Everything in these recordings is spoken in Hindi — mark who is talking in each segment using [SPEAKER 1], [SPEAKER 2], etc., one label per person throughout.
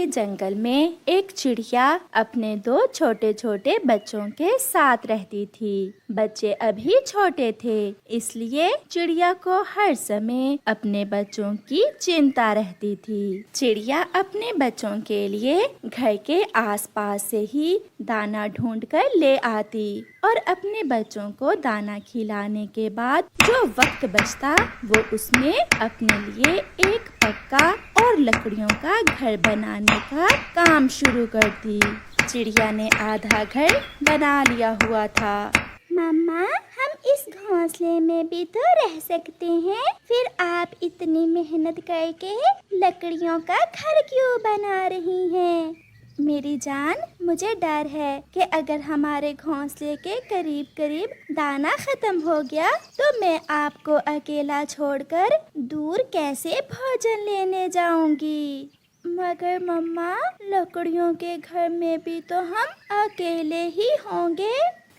[SPEAKER 1] जंगल में एक चिड़िया अपने दो छोटे छोटे बच्चों के साथ रहती थी। बच्चे अभी छोटे थे, इसलिए चिड़िया को हर समय अपने बच्चों की चिंता रहती थी। चिड़िया अपने बच्चों के लिए घर के आसपास से ही दाना ढूंढकर ले आती और अपने बच्चों को दाना खिलाने के बाद जो वक्त बचता वो उसमें अपने लिए एक पक्का और लकड़ियों का घर बनाने का काम शुरू कर दी। चिड़िया ने आधा घर बना लिया हुआ था।
[SPEAKER 2] मम्मा, हम इस घोंसले में भी तो रह सकते हैं, फिर आप इतनी मेहनत करके लकड़ियों का घर क्यों बना रही हैं? मेरी जान, मुझे डर है कि अगर हमारे घोंसले के करीब करीब दाना खत्म हो गया तो मैं आपको अकेला छोड़कर दूर कैसे भोजन लेने जाऊंगी। मगर मम्मा, लकड़ियों के घर में भी तो हम अकेले ही होंगे।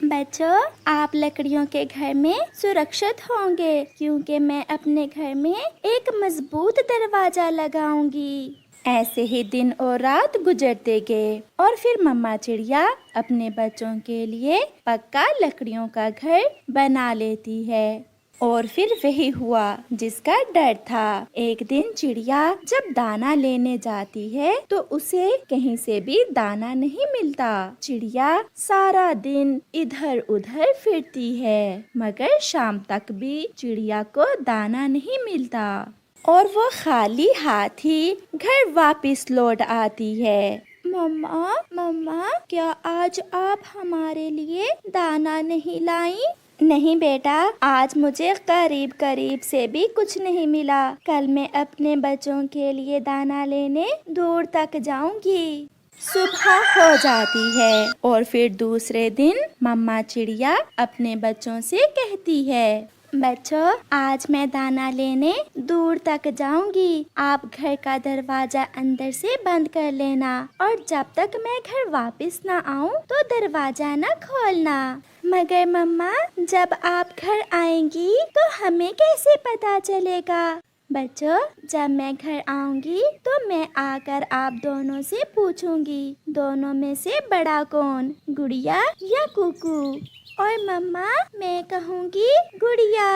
[SPEAKER 2] बच्चों, आप लकड़ियों के घर में सुरक्षित होंगे क्योंकि मैं अपने घर में एक मजबूत दरवाजा लगाऊंगी।
[SPEAKER 1] ऐसे ही दिन और रात गुजरते गए और फिर मम्मा चिड़िया अपने बच्चों के लिए पक्का लकड़ियों का घर बना लेती है। और फिर वही हुआ जिसका डर था। एक दिन चिड़िया जब दाना लेने जाती है तो उसे कहीं से भी दाना नहीं मिलता। चिड़िया सारा दिन इधर उधर फिरती है मगर शाम तक भी चिड़िया को दाना नहीं मिलता और वो खाली हाथ ही घर वापस लौट आती है।
[SPEAKER 2] मम्मा, क्या आज आप हमारे लिए दाना नहीं लाई?
[SPEAKER 1] नहीं बेटा, आज मुझे करीब करीब से भी कुछ नहीं मिला। कल मैं अपने बच्चों के लिए दाना लेने दूर तक जाऊंगी। सुबह हो जाती है और फिर दूसरे दिन मम्मा चिड़िया अपने बच्चों से कहती है,
[SPEAKER 2] बच्चों, आज मैं दाना लेने दूर तक जाऊंगी। आप घर का दरवाजा अंदर से बंद कर लेना और जब तक मैं घर वापस ना आऊं तो दरवाजा ना खोलना। मगर मम्मा, जब आप घर आएंगी तो हमें कैसे पता चलेगा? बच्चों, जब मैं घर आऊंगी तो मैं आकर आप दोनों से पूछूंगी, दोनों में से बड़ा कौन, गुड़िया या कुकू? और मम्मा, मैं कहूँगी गुड़िया।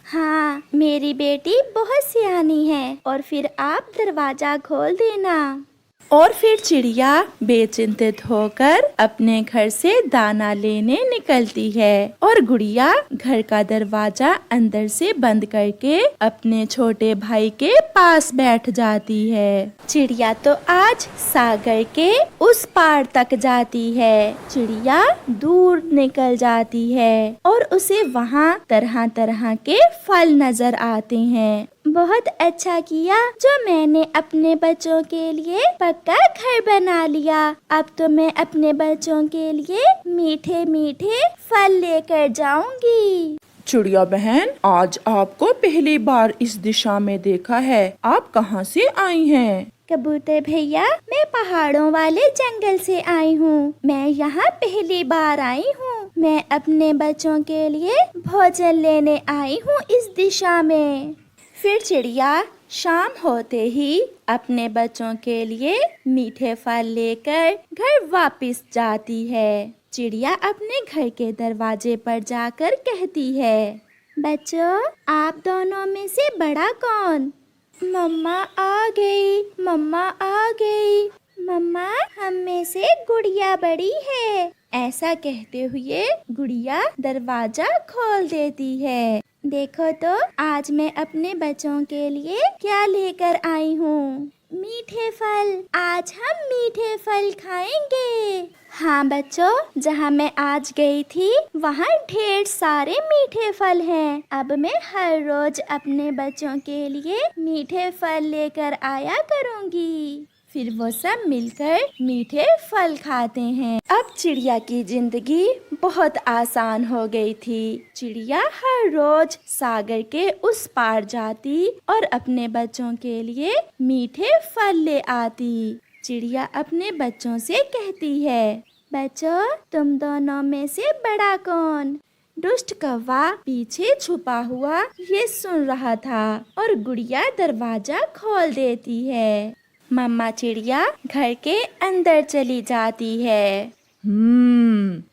[SPEAKER 1] हाँ, मेरी बेटी बहुत सियानी है। और फिर आप दरवाजा खोल देना। और फिर चिड़िया बेचिंतित होकर अपने घर से दाना लेने निकलती है और गुड़िया घर का दरवाजा अंदर से बंद करके अपने छोटे भाई के पास बैठ जाती है। चिड़िया तो आज सागर के उस पार तक जाती है। चिड़िया दूर निकल जाती है और उसे वहाँ तरह तरह के फल नजर आते हैं।
[SPEAKER 2] बहुत अच्छा किया जो मैंने अपने बच्चों के लिए पक्का घर बना लिया। अब तो मैं अपने बच्चों के लिए मीठे मीठे फल लेकर जाऊंगी।
[SPEAKER 3] चिड़िया बहन, आज आपको पहली बार इस दिशा में देखा है। आप कहाँ से आई हैं?
[SPEAKER 2] कबूतर भैया, मैं पहाड़ों वाले जंगल से आई हूँ। मैं यहाँ पहली बार आई हूँ। मैं अपने बच्चों के लिए भोजन लेने आई हूँ इस दिशा में।
[SPEAKER 1] फिर चिड़िया शाम होते ही अपने बच्चों के लिए मीठे फल लेकर घर वापस जाती है। चिड़िया अपने घर के दरवाजे पर जाकर कहती है,
[SPEAKER 2] बच्चों, आप दोनों में से बड़ा कौन?
[SPEAKER 1] मम्मा आ गई, मम्मा आ गई।
[SPEAKER 2] मम्मा, हम में से गुड़िया बड़ी है।
[SPEAKER 1] ऐसा कहते हुए गुड़िया दरवाजा खोल देती है।
[SPEAKER 2] देखो तो आज मैं अपने बच्चों के लिए क्या लेकर आई हूँ। मीठे फल। आज हम मीठे फल खाएंगे।
[SPEAKER 1] हाँ बच्चों, जहाँ मैं आज गई थी वहाँ ढेर सारे मीठे फल हैं।
[SPEAKER 2] अब मैं हर रोज अपने बच्चों के लिए मीठे फल लेकर आया करूँगी।
[SPEAKER 1] फिर वो सब मिलकर मीठे फल खाते हैं। अब चिड़िया की जिंदगी बहुत आसान हो गई थी। चिड़िया हर रोज सागर के उस पार जाती और अपने बच्चों के लिए मीठे फल ले आती। चिड़िया अपने बच्चों से कहती है,
[SPEAKER 2] बच्चों, तुम दोनों में से बड़ा कौन?
[SPEAKER 1] दुष्ट कौवा पीछे छुपा हुआ ये सुन रहा था और गुड़िया दरवाजा खोल देती है। मम्मा चिड़िया घर के अंदर चली जाती है।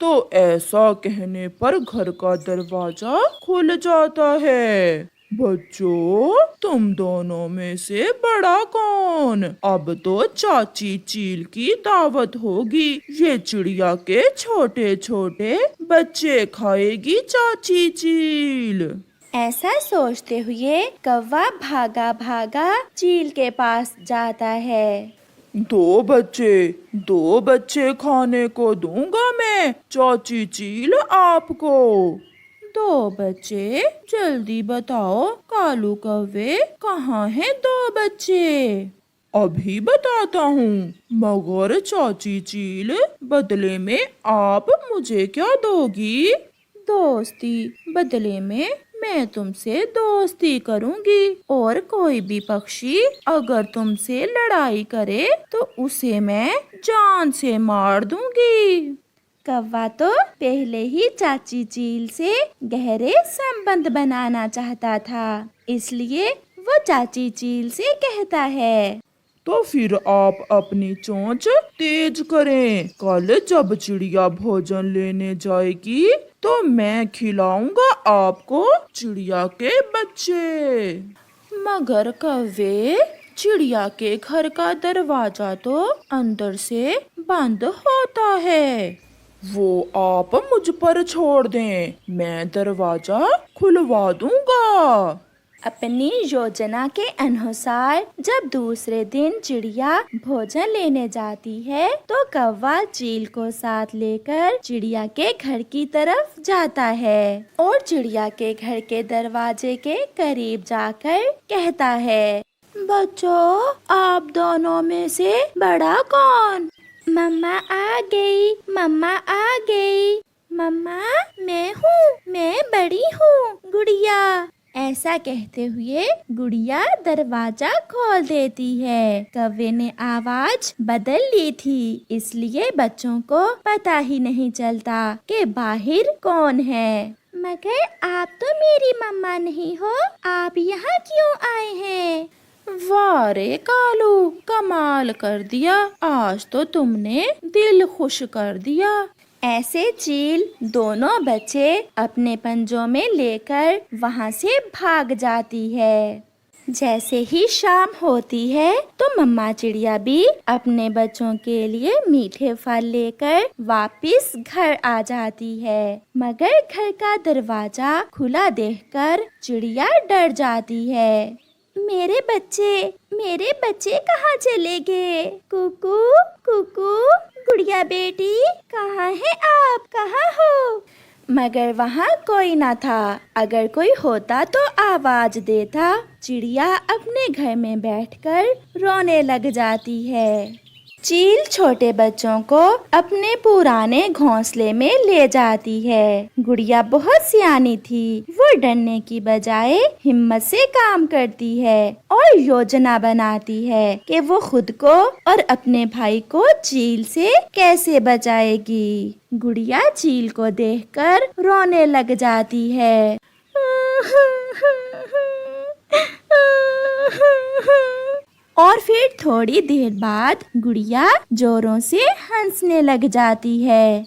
[SPEAKER 3] तो ऐसा कहने पर घर का दरवाजा खुल जाता है। बच्चों, तुम दोनों में से बड़ा कौन? अब तो चाची चील की दावत होगी। ये चिड़िया के छोटे छोटे बच्चे खाएगी चाची चील।
[SPEAKER 1] ऐसा सोचते हुए कौवा भागा भागा चील के पास जाता है।
[SPEAKER 3] दो बच्चे खाने को दूंगा मैं चाची चील आपको। 2 बच्चे? जल्दी बताओ कालू कौवे, कहाँ हैं 2 बच्चे? अभी बताता हूँ, मगर चाची चील बदले में आप मुझे क्या दोगी? दोस्ती? बदले में मैं तुमसे दोस्ती करूंगी, और कोई भी पक्षी अगर तुमसे लड़ाई करे तो उसे मैं जान से मार दूंगी।
[SPEAKER 1] कौवा तो पहले ही चाची चील से गहरे संबंध बनाना चाहता था, इसलिए वो चाची चील से कहता है,
[SPEAKER 3] तो फिर आप अपनी चोंच तेज करें। कल जब चिड़िया भोजन लेने जाएगी तो मैं खिलाऊंगा आपको चिड़िया के बच्चे। मगर कौवे, चिड़िया के घर का दरवाजा तो अंदर से बंद होता है। वो आप मुझ पर छोड़ दें, मैं दरवाजा खुलवा दूंगा।
[SPEAKER 1] अपनी योजना के अनुसार जब दूसरे दिन चिड़िया भोजन लेने जाती है तो कौवा चील को साथ लेकर चिड़िया के घर की तरफ जाता है और चिड़िया के घर के दरवाजे के करीब जाकर कहता है, बच्चों, आप दोनों में से बड़ा कौन?
[SPEAKER 2] मम्मा आ गई, मम्मा आ गई। मम्मा, मैं बड़ी हूँ, गुड़िया।
[SPEAKER 1] ऐसा कहते हुए गुड़िया दरवाजा खोल देती है। कौवे ने आवाज बदल ली थी, इसलिए बच्चों को पता ही नहीं चलता कि बाहर कौन है।
[SPEAKER 2] मगर आप तो मेरी मम्मा नहीं हो, आप यहाँ क्यों आए हैं?
[SPEAKER 3] वाह रे कालू, कमाल कर दिया, आज तो तुमने दिल खुश कर दिया।
[SPEAKER 1] ऐसे चील दोनों बच्चे अपने पंजों में लेकर वहाँ से भाग जाती है। जैसे ही शाम होती है तो मम्मा चिड़िया भी अपने बच्चों के लिए मीठे फल लेकर वापस घर आ जाती है, मगर घर का दरवाजा खुला देखकर चिड़िया डर जाती है।
[SPEAKER 2] मेरे बच्चे कहाँ चले गए? कुकू कुकू, गुड़िया बेटी, कहाँ है आप? कहाँ हो?
[SPEAKER 1] मगर वहाँ कोई न था। अगर कोई होता तो आवाज देता। चिड़िया अपने घर में बैठकर रोने लग जाती है। चील छोटे बच्चों को अपने पुराने घोंसले में ले जाती है। गुड़िया बहुत सियानी थी, वो डरने की बजाय हिम्मत से काम करती है और योजना बनाती है कि वो खुद को और अपने भाई को चील से कैसे बचाएगी। गुड़िया चील को देखकर रोने लग जाती है। और फिर थोड़ी देर बाद गुड़िया जोरों से हंसने लग जाती है।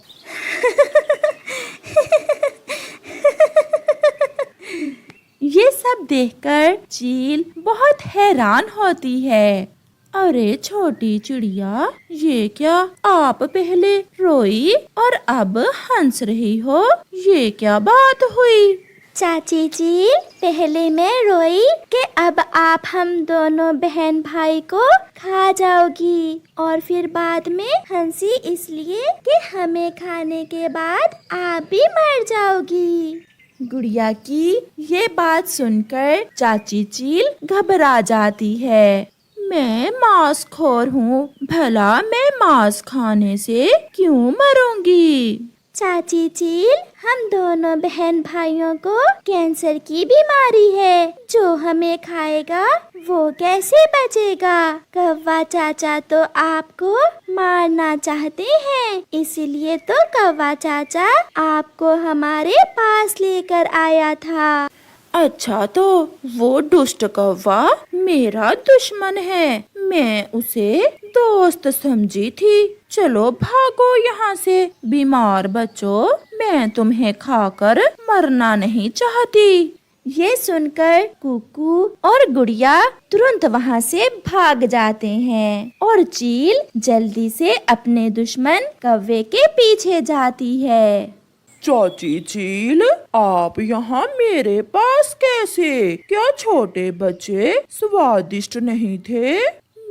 [SPEAKER 1] ये सब देखकर चील बहुत हैरान होती है। अरे छोटी चिड़िया, ये क्या, आप पहले रोई और अब हंस रही हो, ये क्या बात हुई?
[SPEAKER 2] चाची जी, पहले मैं रोई कि अब आप हम दोनों बहन भाई को खा जाओगी, और फिर बाद में हंसी इसलिए कि हमें खाने के बाद आप भी मर जाओगी।
[SPEAKER 1] गुड़िया की ये बात सुनकर चाची चील घबरा जाती है। मैं मांसखोर हूँ, भला मैं मांस खाने से क्यों मरूंगी?
[SPEAKER 2] चाची चील, हम दोनों बहन भाइयों को कैंसर की बीमारी है, जो हमें खाएगा वो कैसे बचेगा? कौवा चाचा तो आपको मारना चाहते हैं, इसलिए तो कौवा चाचा आपको हमारे पास लेकर आया था।
[SPEAKER 1] अच्छा, तो वो दुष्ट कौवा मेरा दुश्मन है।
[SPEAKER 3] मैं उसे दोस्त समझी थी। चलो भागो यहाँ से, बीमार बच्चों, मैं तुम्हें खाकर मरना नहीं चाहती।
[SPEAKER 1] ये सुनकर कुकू और गुड़िया तुरंत वहाँ से भाग जाते हैं और चील जल्दी से अपने दुश्मन कौवे के पीछे जाती है।
[SPEAKER 3] चाची चील, आप यहाँ मेरे पास कैसे? क्या छोटे बच्चे स्वादिष्ट नहीं थे?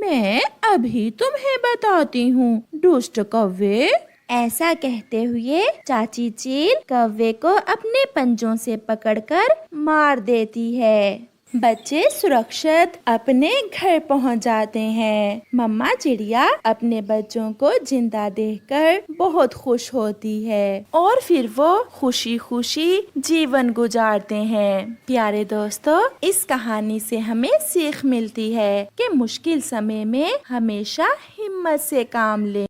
[SPEAKER 3] मैं अभी तुम्हें बताती हूँ, दुष्ट कौवे।
[SPEAKER 1] ऐसा कहते हुए चाची चील कौवे को अपने पंजों से पकड़कर मार देती है। बच्चे सुरक्षित अपने घर पहुंच जाते हैं। मम्मा चिड़िया अपने बच्चों को जिंदा देखकर बहुत खुश होती है और फिर वो खुशी खुशी जीवन गुजारते हैं। प्यारे दोस्तों, इस कहानी से हमें सीख मिलती है कि मुश्किल समय में हमेशा हिम्मत से काम लें।